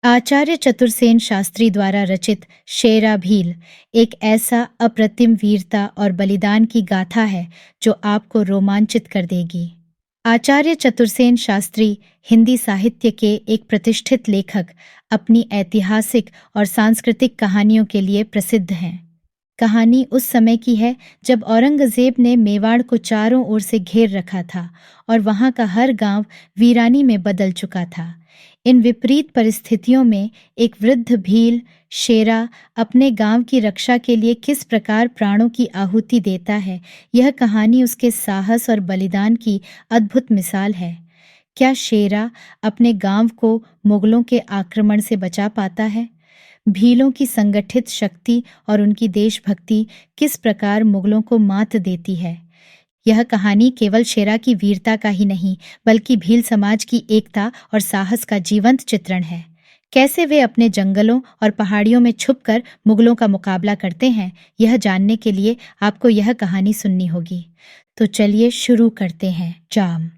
आचार्य चतुर्सेन शास्त्री द्वारा रचित शेरा भील एक ऐसा अप्रतिम वीरता और बलिदान की गाथा है जो आपको रोमांचित कर देगी। आचार्य चतुर्सेन शास्त्री हिंदी साहित्य के एक प्रतिष्ठित लेखक अपनी ऐतिहासिक और सांस्कृतिक कहानियों के लिए प्रसिद्ध हैं। कहानी उस समय की है जब औरंगजेब ने मेवाड़ को चारों ओर से घेर रखा था और वहां का हर गांव वीरानी में बदल चुका था। इन विपरीत परिस्थितियों में एक वृद्ध भील शेरा अपने गांव की रक्षा के लिए किस प्रकार प्राणों की आहुति देता है, यह कहानी उसके साहस और बलिदान की अद्भुत मिसाल है। क्या शेरा अपने गांव को मुगलों के आक्रमण से बचा पाता है? भीलों की संगठित शक्ति और उनकी देशभक्ति किस प्रकार मुगलों को मात देती है? यह कहानी केवल शेरा की वीरता का ही नहीं, बल्कि भील समाज की एकता और साहस का जीवंत चित्रण है। कैसे वे अपने जंगलों और पहाड़ियों में छुपकर मुगलों का मुकाबला करते हैं, यह जानने के लिए आपको यह कहानी सुननी होगी। तो चलिए शुरू करते हैं। जाम।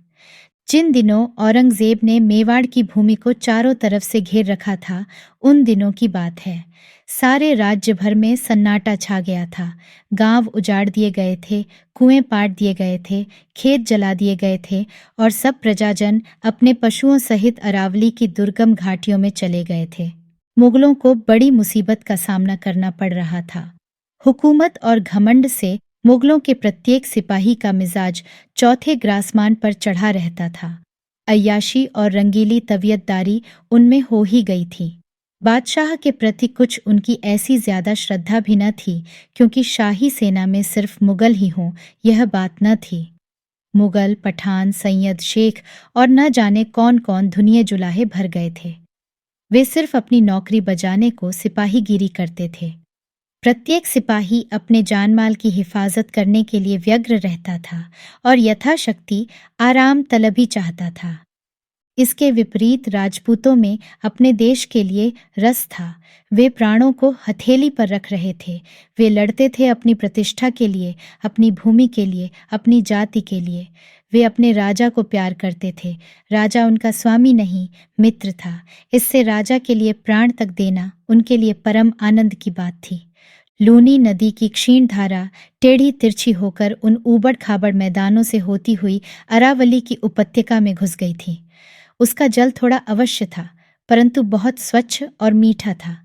जिन दिनों औरंगजेब ने मेवाड़ की भूमि को चारों तरफ से घेर रखा था, उन दिनों की बात है। सारे राज्य भर में सन्नाटा छा गया था। गांव उजाड़ दिए गए थे, कुएं पाट दिए गए थे, खेत जला दिए गए थे और सब प्रजाजन अपने पशुओं सहित अरावली की दुर्गम घाटियों में चले गए थे। मुगलों को बड़ी मुसीबत का सामना करना पड़ रहा था। हुकूमत और घमंड से मुगलों के प्रत्येक सिपाही का मिजाज चौथे ग्रासमान पर चढ़ा रहता था। अय्याशी और रंगीली तबीयतदारी उनमें हो ही गई थी। बादशाह के प्रति कुछ उनकी ऐसी ज्यादा श्रद्धा भी न थी, क्योंकि शाही सेना में सिर्फ मुगल ही हों, यह बात न थी। मुगल, पठान, सैयद, शेख और न जाने कौन कौन धुनिये जुलाहे भर गए थे। वे सिर्फ अपनी नौकरी बजाने को सिपाहीगिरी करते थे। प्रत्येक सिपाही अपने जानमाल की हिफाजत करने के लिए व्यग्र रहता था और यथाशक्ति आराम तलबी चाहता था। इसके विपरीत राजपूतों में अपने देश के लिए रस था। वे प्राणों को हथेली पर रख रहे थे। वे लड़ते थे अपनी प्रतिष्ठा के लिए, अपनी भूमि के लिए, अपनी जाति के लिए। वे अपने राजा को प्यार करते थे। राजा उनका स्वामी नहीं, मित्र था। इससे राजा के लिए प्राण तक देना उनके लिए परम आनंद की बात थी। लूनी नदी की क्षीण धारा टेढ़ी तिरछी होकर उन ऊबड़ खाबड़ मैदानों से होती हुई अरावली की उपत्यका में घुस गई थी। उसका जल थोड़ा अवश्य था, परंतु बहुत स्वच्छ और मीठा था।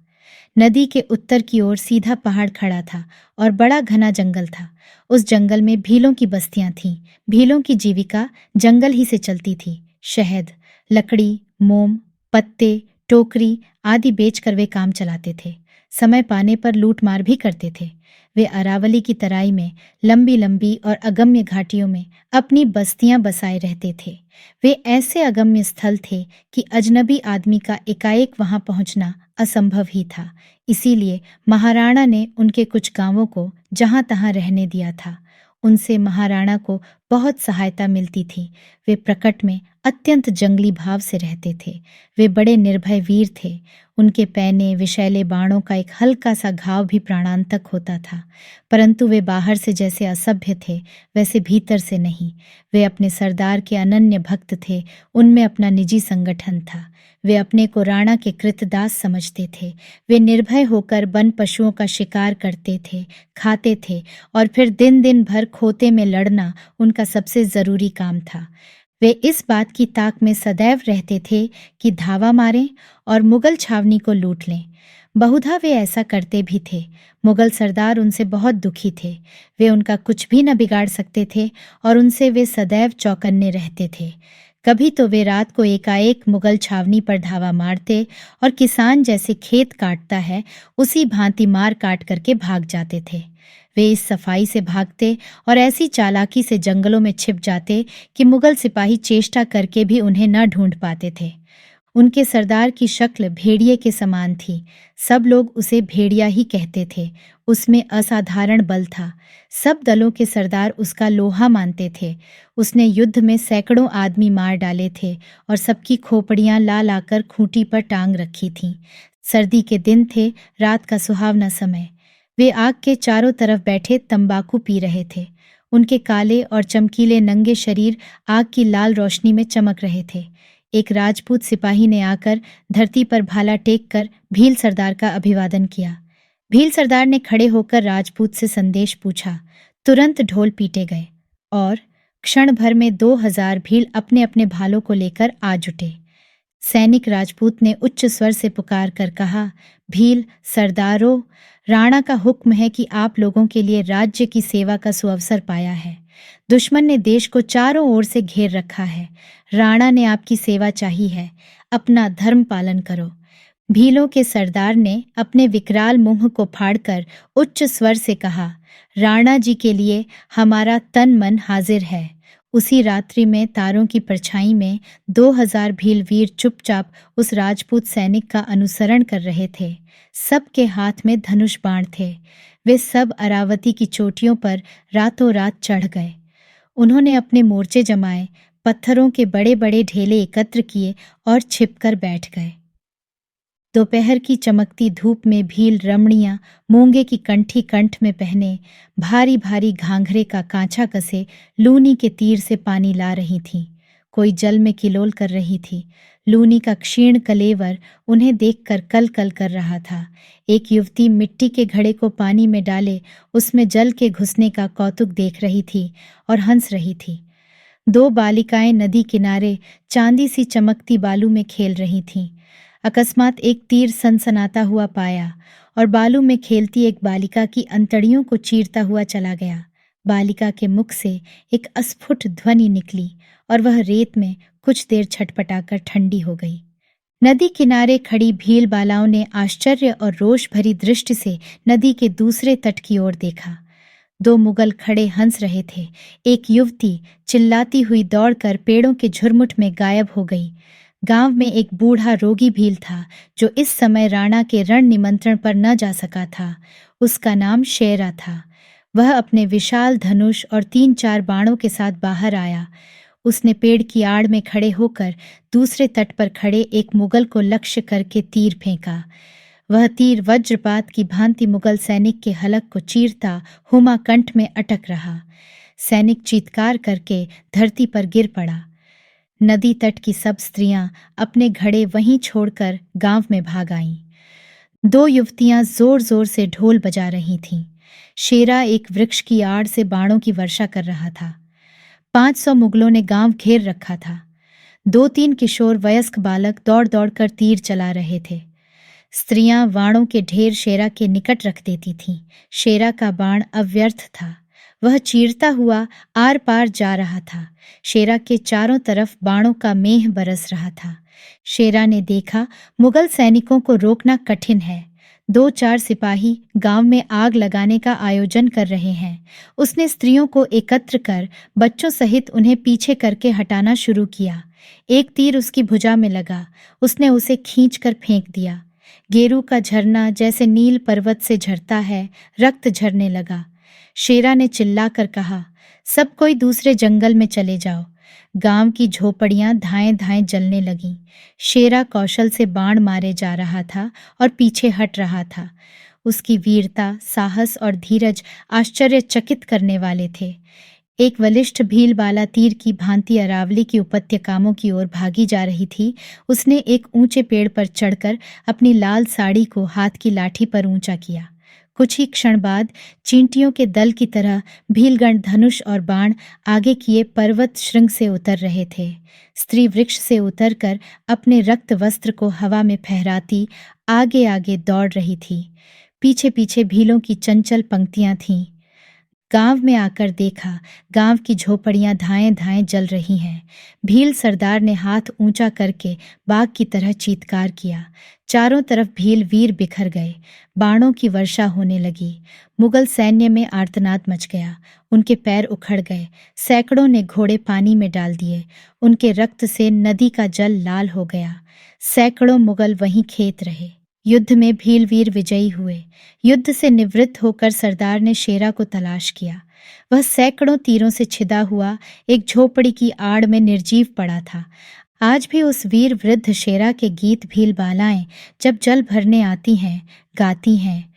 नदी के उत्तर की ओर सीधा पहाड़ खड़ा था और बड़ा घना जंगल था। उस जंगल में भीलों की बस्तियां थीं। भीलों की जीविका जंगल ही से चलती थी। शहद, लकड़ी, मोम, पत्ते, टोकरी आदि बेचकर वे काम चलाते थे। समय पाने पर लूट मार भी करते थे। वे अरावली की तराई में लंबी लंबी और अगम्य घाटियों में अपनी बस्तियां बसाए रहते थे। वे ऐसे अगम्य स्थल थे कि अजनबी आदमी का एकाएक वहां पहुंचना असंभव ही था। इसीलिए महाराणा ने उनके कुछ गांवों को जहां तहां रहने दिया था। उनसे महाराणा को बहुत सहायता मिलती थी। वे प्रकट में अत्यंत जंगली भाव से रहते थे। वे बड़े निर्भय वीर थे। उनके पैने विषैले बाणों का एक हल्का सा घाव भी प्राणांतक होता था। परंतु वे बाहर से जैसे असभ्य थे, वैसे भीतर से नहीं। वे अपने सरदार के अनन्य भक्त थे। उनमें अपना निजी संगठन था। वे अपने को राणा के कृतदास समझते थे। वे निर्भय होकर वन पशुओं का शिकार करते थे, खाते थे और फिर दिन दिन भर खोते में लड़ना उनका सबसे जरूरी काम था। वे इस बात की ताक में सदैव रहते थे कि धावा मारें और मुगल छावनी को लूट लें। बहुधा वे ऐसा करते भी थे। मुगल सरदार उनसे बहुत दुखी थे। वे उनका कुछ भी न बिगाड़ सकते थे और उनसे वे सदैव चौकन्ने रहते थे। कभी तो वे रात को एकाएक मुगल छावनी पर धावा मारते और किसान जैसे खेत काटता है उसी भांति मार काट करके भाग जाते थे। वे इस सफाई से भागते और ऐसी चालाकी से जंगलों में छिप जाते कि मुगल सिपाही चेष्टा करके भी उन्हें न ढूंढ पाते थे। उनके सरदार की शक्ल भेड़िए के समान थी। सब लोग उसे भेड़िया ही कहते थे। उसमें असाधारण बल था। सब दलों के सरदार उसका लोहा मानते थे। उसने युद्ध में सैकड़ों आदमी मार डाले थे और सबकी खोपड़ियां ला लाकर खूंटी पर टांग रखी थीं। सर्दी के दिन थे, रात का सुहावना समय। वे आग के चारों तरफ बैठे तंबाकू पी रहे थे। उनके काले और चमकीले नंगे शरीर आग की लाल रोशनी में चमक रहे थे। एक राजपूत सिपाही ने आकर धरती पर भाला टेक कर भील सरदार का अभिवादन किया। भील सरदार ने खड़े होकर राजपूत से संदेश पूछा। तुरंत ढोल पीटे गए और क्षण भर में 2000 भील अपने अपने भालों को लेकर आ जुटे। सैनिक राजपूत ने उच्च स्वर से पुकार कर कहा, भील सरदारों, राणा का हुक्म है कि आप लोगों के लिए राज्य की सेवा का सुअवसर पाया है। दुश्मन ने देश को चारों ओर से घेर रखा है। राणा ने आपकी सेवा चाही है, अपना धर्म पालन करो। भीलों के सरदार ने अपने विकराल मुंह को फाड़कर उच्च स्वर से कहा, राणा जी के लिए हमारा तन मन हाजिर है। उसी रात्रि में तारों की परछाई में 2000 भील वीर चुपचाप उस राजपूत सैनिक का अनुसरण कर रहे थे। सबके हाथ में धनुष बाण थे। वे सब अरावती की चोटियों पर रातों रात चढ़ गए। उन्होंने अपने मोर्चे जमाए, पत्थरों के बड़े बड़े ढेले एकत्र किए और छिपकर बैठ गए। दोपहर की चमकती धूप में भील रमणियां मूंगे की कंठी कंठ में पहने, भारी भारी घाघरे का कांचा कसे लूनी के तीर से पानी ला रही थीं। कोई जल में किलोल कर रही थी। लूनी का क्षीण कलेवर उन्हें देखकर कल कल कर रहा था। एक युवती मिट्टी के घड़े को पानी में डाले उसमें जल के घुसने का कौतुक देख रही थी और हंस रही थी। 2 बालिकाएं नदी किनारे चांदी सी चमकती बालू में खेल रही थीं। अकस्मात एक तीर सनसनाता हुआ पाया और बालू में खेलती एक बालिका की अंतड़ियों को चीरता हुआ चला गया। बालिका के मुख से एक अस्फुट ध्वनि निकली और वह रेत में कुछ देर छटपटाकर ठंडी हो गई। नदी किनारे खड़ी भील बालाओं ने आश्चर्य और रोष भरी दृष्टि से नदी के दूसरे तट की ओर देखा। 2 मुगल खड़े हंस रहे थे। एक युवती चिल्लाती हुई दौड़कर पेड़ों के झुरमुट में गायब हो गई। गांव में एक बूढ़ा रोगी भील था जो इस समय राणा के रण निमंत्रण पर न जा सका था। उसका नाम शेरा था। वह अपने विशाल धनुष और 3-4 बाणों के साथ बाहर आया। उसने पेड़ की आड़ में खड़े होकर दूसरे तट पर खड़े एक मुगल को लक्ष्य करके तीर फेंका। वह तीर वज्रपात की भांति मुगल सैनिक के हलक को चीरता हुमा कंठ में अटक रहा। सैनिक चीत्कार करके धरती पर गिर पड़ा। नदी तट की सब स्त्रियां अपने घड़े वहीं छोड़कर गांव में भाग आईं। 2 युवतियां जोर जोर से ढोल बजा रही थीं। शेरा एक वृक्ष की आड़ से बाणों की वर्षा कर रहा था। 500 मुगलों ने गांव घेर रखा था। 2-3 किशोर वयस्क बालक दौड़ दौड़ कर तीर चला रहे थे। स्त्रियां बाणों के ढेर शेरा के निकट रख देती थीं। शेरा का बाण अव्यर्थ था। वह चीरता हुआ आर पार जा रहा था। शेरा के चारों तरफ बाणों का मेह बरस रहा था। शेरा ने देखा मुगल सैनिकों को रोकना कठिन है। 2-4 सिपाही गांव में आग लगाने का आयोजन कर रहे हैं। उसने स्त्रियों को एकत्र कर बच्चों सहित उन्हें पीछे करके हटाना शुरू किया। एक तीर उसकी भुजा में लगा। उसने उसे खींच कर फेंक दिया। गेरू का झरना जैसे नील पर्वत से झरता है, रक्त झरने लगा। शेरा ने चिल्लाकर कहा, सब कोई दूसरे जंगल में चले जाओ। गांव की झोपड़ियां धाएं धाएं जलने लगीं। शेरा कौशल से बाण मारे जा रहा था और पीछे हट रहा था। उसकी वीरता, साहस और धीरज आश्चर्यचकित करने वाले थे। एक बलिष्ठ भील बाला तीर की भांति अरावली की उपत्यकाओं की ओर भागी जा रही थी। उसने एक ऊंचे पेड़ पर चढ़कर अपनी लाल साड़ी को हाथ की लाठी पर ऊंचा किया। कुछ ही क्षण बाद चींटियों के दल की तरह भीलगण धनुष और बाण आगे किए पर्वत श्रृंग से उतर रहे थे। स्त्री वृक्ष से उतरकर अपने रक्त वस्त्र को हवा में फहराती आगे आगे दौड़ रही थी। पीछे पीछे भीलों की चंचल पंक्तियां थीं। गांव में आकर देखा, गांव की झोपड़ियां धाएं धाएं जल रही हैं। भील सरदार ने हाथ ऊंचा करके बाघ की तरह चीत्कार किया। चारों तरफ भील वीर बिखर गए। बाणों की वर्षा होने लगी। मुगल सैन्य में आर्तनाद मच गया। उनके पैर उखड़ गए। सैकड़ों ने घोड़े पानी में डाल दिए। उनके रक्त से नदी का जल लाल हो गया। सैकड़ों मुगल वहीं खेत रहे। युद्ध में भीलवीर विजयी हुए। युद्ध से निवृत्त होकर सरदार ने शेरा को तलाश किया। वह सैकड़ों तीरों से छिदा हुआ एक झोपड़ी की आड़ में निर्जीव पड़ा था। आज भी उस वीर वृद्ध शेरा के गीत भील बालाएं जब जल भरने आती हैं, गाती हैं।